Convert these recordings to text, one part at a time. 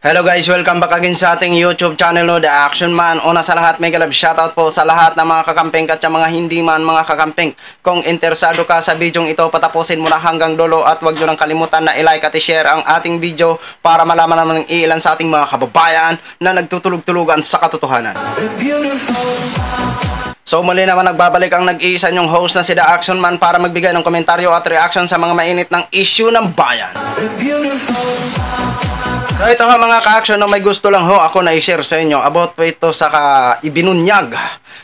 Hello guys, welcome back again sa ating YouTube channel, The Action Man. Una sa lahat, mega love shoutout po sa lahat ng mga kakamping at sa mga hindi man mga kakamping. Kung interesado ka sa bidyong ito, patapusin mo na hanggang dulo at huwag nyo nang kalimutan na i-like at i-share ang ating video para malaman naman ng ilan sa ating mga kababayan na nagtutulog-tulugan sa katotohanan. So muli naman nagbabalik ang nag-iisa nyong host na si The Action Man para magbigay ng komentaryo at reaction sa mga mainit ng issue ng bayan. So ito ha mga ka-action, na may gusto lang ho ako na i-share sa inyo about po ito sa ibinunyag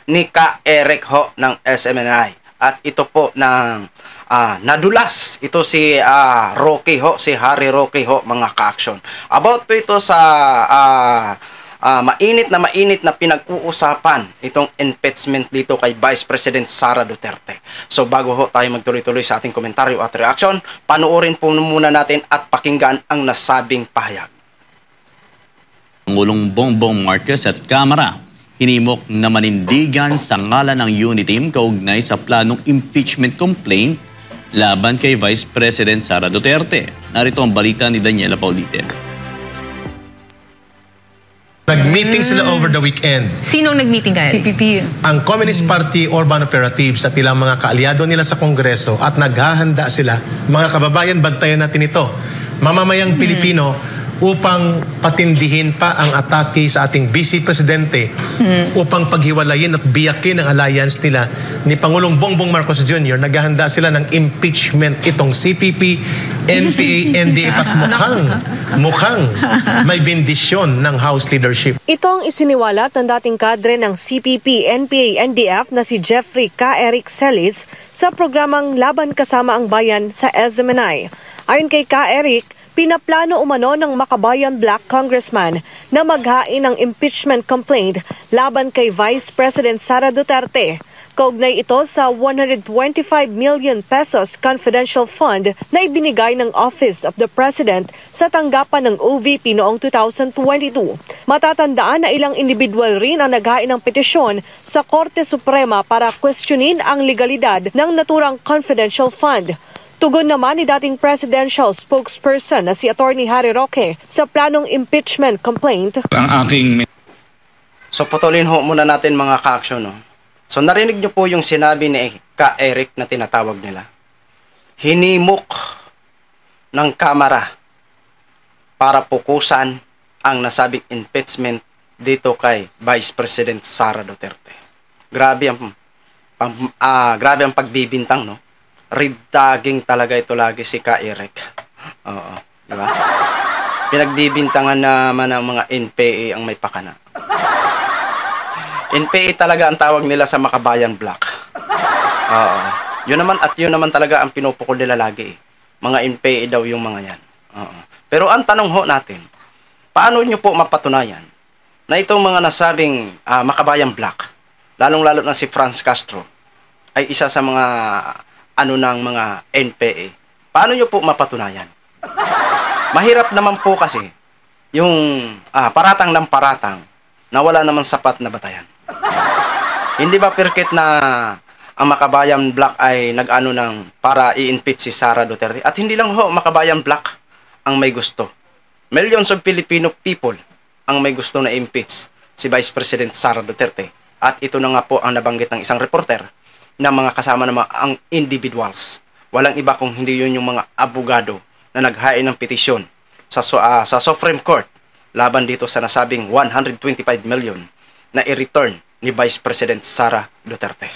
ni Ka-Eric ho ng SMNI. At ito po ng nadulas, ito si Roque ho, si Harry Roque ho mga ka-action. About po ito sa mainit na pinag-uusapan itong impeachment dito kay Vice President Sara Duterte. So bago ho tayo magtuloy-tuloy sa ating komentaryo at reaction, panoorin po muna natin at pakinggan ang nasabing pahayag. Pangulong Bongbong Marcos at Kamara hinimok na manindigan sa ngalan ng UNITEAM kaugnay sa planong impeachment complaint laban kay Vice President Sara Duterte. Narito ang balita ni Daniela Paulite. Nag-meeting sila over the weekend. Sinong nag-meeting kayo? CPP. Ang Communist Party Urban Operatives at ilang mga kaalyado nila sa Kongreso at naghahanda sila, mga kababayan, bantayan natin ito, mamamayang Pilipino, upang patindihin pa ang atake sa ating Vice Presidente, upang paghiwalayin at biyakin ang alliance nila ni Pangulong Bongbong Marcos Jr. Naghahanda sila ng impeachment itong CPP, NPA, NDF at mukhang may bendisyon ng House leadership. Ito ang isiniwalat ng dating kadre ng CPP, NPA, NDF na si Jeffrey Ka-Eric Celis sa programang Laban Kasama ang Bayan sa SMNI. Ayon kay Ka-Eric, pinaplano umano ng Makabayan Black Congressman na maghain ng impeachment complaint laban kay Vice President Sara Duterte. Kaugnay ito sa 125 million pesos confidential fund na ibinigay ng Office of the President sa tanggapan ng OVP noong 2022. Matatandaan na ilang individual rin ang naghain ng petisyon sa Korte Suprema para questionin ang legalidad ng naturang confidential fund. Tugon naman ni dating presidential spokesperson na si Atty. Harry Roque sa planong impeachment complaint. So putulin ho muna natin mga ka-action. No? So narinig nyo po yung sinabi ni Ka-Eric na tinatawag nila. Hinimok ng Kamara para pukusan ang nasabing impeachment dito kay Vice President Sara Duterte. Grabe ang pagbibintang, no? Ridaging talaga ito lagi si Ka-Eric. Oo, di ba? Pinagbibintangan naman ng mga NPA ang may pakana. NPA talaga ang tawag nila sa Makabayan Black. Oo. Yun naman talaga ang pinupukol nila lagi. Mga NPA daw yung mga yan. Oo. Pero ang tanong ho natin, paano nyo po mapatunayan na itong mga nasabing Makabayan Black, lalong-lalo na si Franz Castro, ay isa sa mga ng mga NPA. Paano nyo po mapatunayan? Mahirap naman po kasi yung paratang ng paratang na wala naman sapat na batayan. Hindi ba pirkit na ang Makabayan Black ay nag-ano ng para i-impeach si Sara Duterte? At hindi lang ho Makabayan Black ang may gusto. Millions of Filipino people ang may gusto na impeach si Vice President Sara Duterte. At ito na nga po ang nabanggit ng isang reporter na mga kasama naman ang individuals. Walang iba kung hindi yun yung mga abogado na naghain ng petisyon sa Supreme Court laban dito sa nasabing 125 million na i-return ni Vice President Sara Duterte.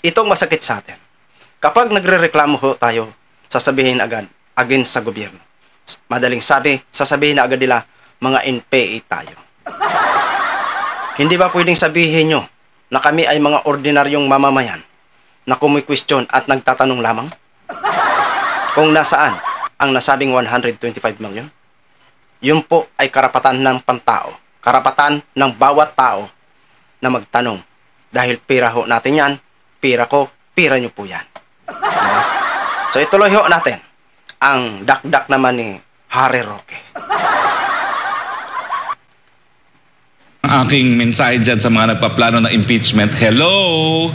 Itong masakit sa atin. Kapag nagre-reklamo ho tayo, sasabihin agad against sa gobyerno. Madaling sasabihin na agad nila mga NPA tayo. Hindi ba pwedeng sabihin nyo na kami ay mga ordinaryong mamamayan na kumikwestiyon at nagtatanong lamang kung nasaan ang nasabing 125 million? Yun po ay karapatan ng pantao, karapatan ng bawat tao na magtanong. Dahil pira ho natin yan, pira ko, pira nyo po yan. Diba? So ituloy ho natin ang dakdak naman ni Harry Roque. Aking mensahe dyan sa mga nagpaplano ng impeachment, hello!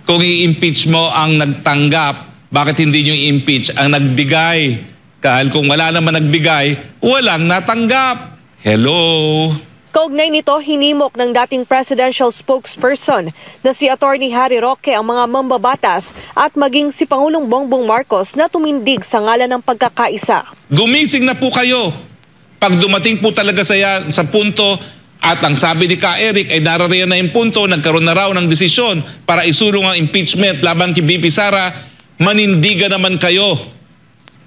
Kung i-impeach mo ang nagtanggap, bakit hindi nyo i-impeach ang nagbigay? Dahil kung wala naman nagbigay, walang natanggap. Hello? Kaugnay nito, hinimok ng dating presidential spokesperson na si Attorney Harry Roque ang mga mambabatas at maging si Pangulong Bongbong Marcos na tumindig sa ngalan ng pagkakaisa. Gumising na po kayo. Pag dumating po talaga sa punto at ang sabi ni Ka Eric ay narariyan na yung punto, nagkaroon na raw ng desisyon para isulong ang impeachment laban kay BP Sara, manindigan naman kayo.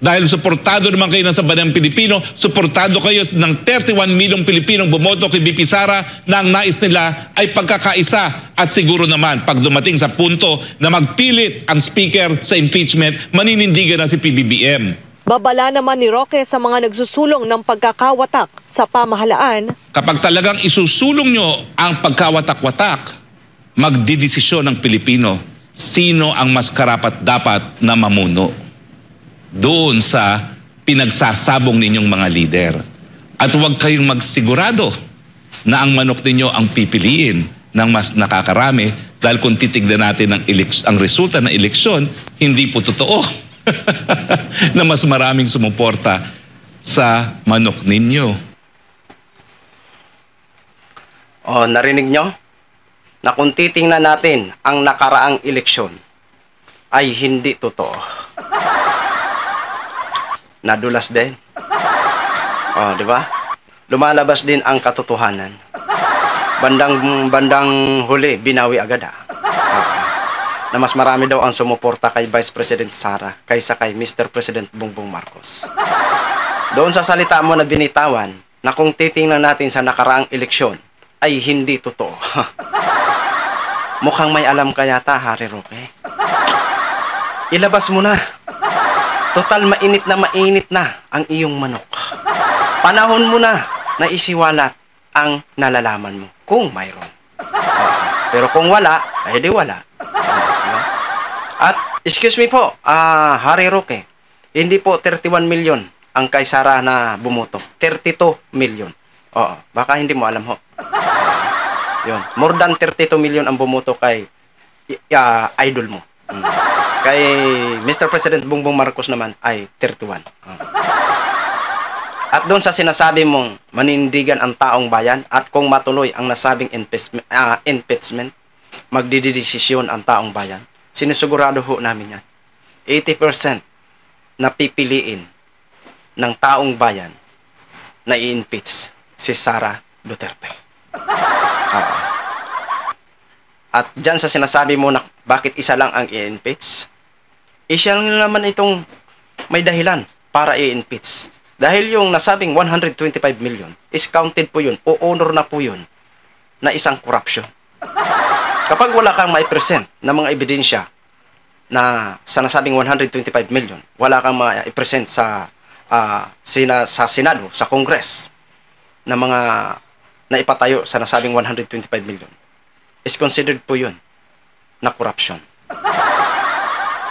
Dahil suportado naman kayo ng sambayanang Pilipino, suportado kayo ng 31 milyong Pilipinong bumoto kay BP Sara na ang nais nila ay pagkakaisa. At siguro naman, pag dumating sa punto na magpilit ang speaker sa impeachment, maninindigan na si PBBM. Babala naman ni Roque sa mga nagsusulong ng pagkakawatak sa pamahalaan. Kapag talagang isusulong nyo ang pagkawatak-watak, magdidesisyon ng Pilipino sino ang mas karapat-dapat na mamuno doon sa pinagsasabong ninyong mga lider. At huwag kayong magsigurado na ang manok ninyo ang pipiliin ng mas nakakarami dahil kung titignan natin ang resulta ng eleksyon, hindi po totoo na mas maraming sumuporta sa manok ninyo. O, narinig nyo? Na kung titingnan natin ang nakaraang eleksyon, ay hindi totoo. Nadulas din. Oh, di ba? Lumalabas din ang katotohanan. Bandang huli, binawi agad na mas marami daw ang sumuporta kay Vice President Sara kaysa kay Mr. President Bongbong Marcos. Doon sa salita mo na binitawan na kung titingnan natin sa nakaraang eleksyon ay hindi totoo. Mukhang may alam ka yata, Harry Roque. Ilabas mo na. Total mainit na ang iyong manok. Panahon mo na isiwalat ang nalalaman mo kung mayroon. Pero kung wala, ay di wala. At excuse me po, Harry Roque, hindi po 31 million ang kay Sara na bumoto. 32 million. Oo, baka hindi mo alam ho. Yun. More than 32 million ang bumoto kay idol mo. Kay Mr. President Bongbong Marcos naman ay 31. At doon sa sinasabi mong manindigan ang taong bayan at kung matuloy ang nasabing impeachment, magdidesisyon ang taong bayan. Sinusigurado ho namin yan. 80% na pipiliin ng taong bayan na i-impeach si Sara Duterte. At dyan sa sinasabi mo na bakit isa lang ang i-impeach, siya lang naman itong may dahilan para i-impeach. Dahil yung nasabing 125 million is counted po yun, o honor na po yun, na isang corruption. Kapag wala kang mai-present na mga ebidensya na sa nasabing 125 million, wala kang mai-present sa Senado, sa Congress, na mga naipatayo sa nasabing 125 million, is considered po yun na corruption.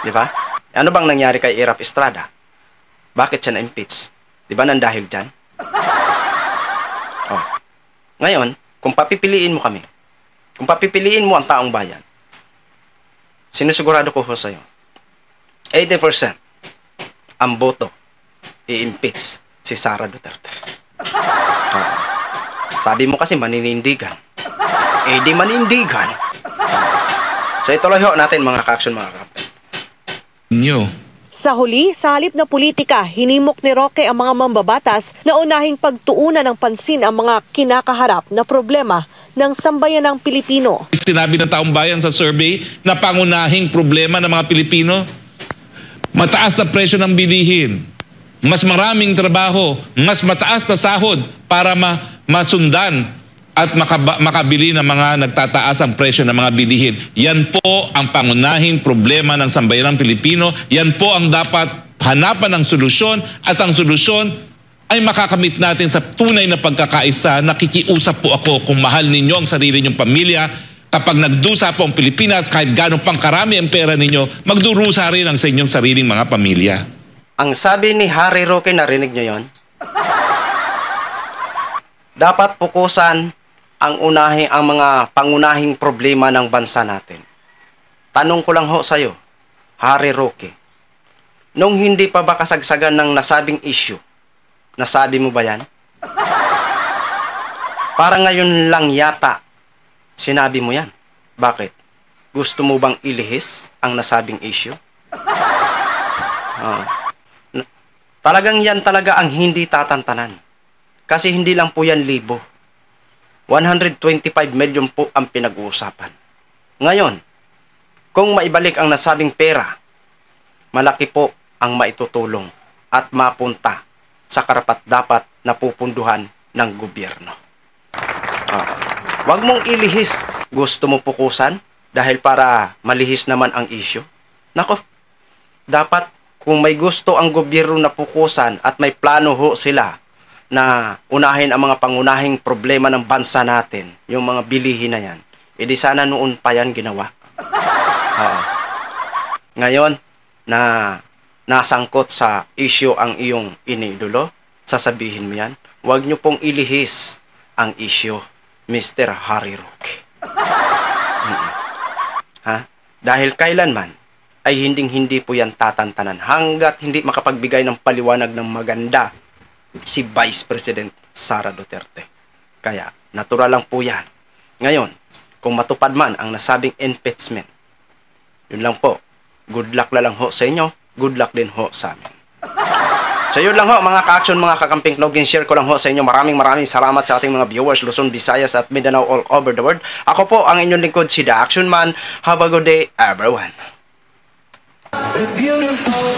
Di ba? Ano bang nangyari kay Erap Estrada? Bakit siya na-impeach? Di ba nandahil dyan? Oh. Ngayon, kung papipiliin mo kami, kung papipiliin mo ang taong bayan, sinusigurado ko ho sa'yo, 80% ang boto i-impeach si Sara Duterte. Oh. Sabi mo kasi maninindigan. Di manindigan. So ituloy ho natin mga ka-action, mga kapatid. Sa huli, sa halip na politika, hinimok ni Roque ang mga mambabatas na unahing pagtuunan ng pansin ang mga kinakaharap na problema ng sambayanang Pilipino. Sinabi ng taong bayan sa survey na pangunahing problema ng mga Pilipino, mataas na presyo ng bilihin, mas maraming trabaho, mas mataas na sahod para masundan at makabili ng mga nagtataas ang presyo ng mga bilihin. Yan po ang pangunahing problema ng sambayanang Pilipino. Yan po ang dapat hanapan ng solusyon, at ang solusyon ay makakamit natin sa tunay na pagkakaisa. Nakikiusap po ako, kung mahal ninyo ang sarili ninyong pamilya, kapag nagdusa po ang Pilipinas, kahit gano'n pang karami ang pera ninyo, magdurusa rin ang sa inyong sariling mga pamilya. Ang sabi ni Harry Roque, narinig nyo yon? Dapat pukusan ang mga pangunahing problema ng bansa natin. Tanong ko lang ho sa'yo, Harry Roque, nung hindi pa ba kasagsagan ng nasabing issue, nasabi mo ba yan? Parang ngayon lang yata sinabi mo yan. Bakit? Gusto mo bang ilihis ang nasabing issue? Talagang yan talaga ang hindi tatantanan. Kasi hindi lang po yan libo. 125 million po ang pinag-uusapan. Ngayon, kung maibalik ang nasabing pera, malaki po ang maitutulong at mapunta sa karapat-dapat na pupunduhan ng gobyerno. Huwag mong ilihis. Gusto mo pukusan dahil para malihis naman ang issue? Nako, dapat kung may gusto ang gobyerno na pukusan at may plano ho sila na unahin ang mga pangunahing problema ng bansa natin, yung mga bilihin na yan, edi sana noon pa yan ginawa. Ngayon, na nasangkot sa issue ang iyong iniidolo, sasabihin mo yan, huwag nyo pong ilihis ang issue, Mr. Harry Roque. Dahil kailanman ay hindi po yan tatantanan hanggat hindi makapagbigay ng paliwanag ng maganda si Vice President Sara Duterte. Kaya, natural lang po yan. Ngayon, kung matupad man ang nasabing impeachment, yun lang po. Good luck na lang ho sa inyo. Good luck din ho sa amin. So yun lang ho, mga ka-action, mga kakamping login, share ko lang ho sa inyo. Maraming salamat sa ating mga viewers, Luzon, Visayas at Mindanao all over the world. Ako po ang inyong lingkod, si The Action Man. Have a good day, everyone. Beautiful.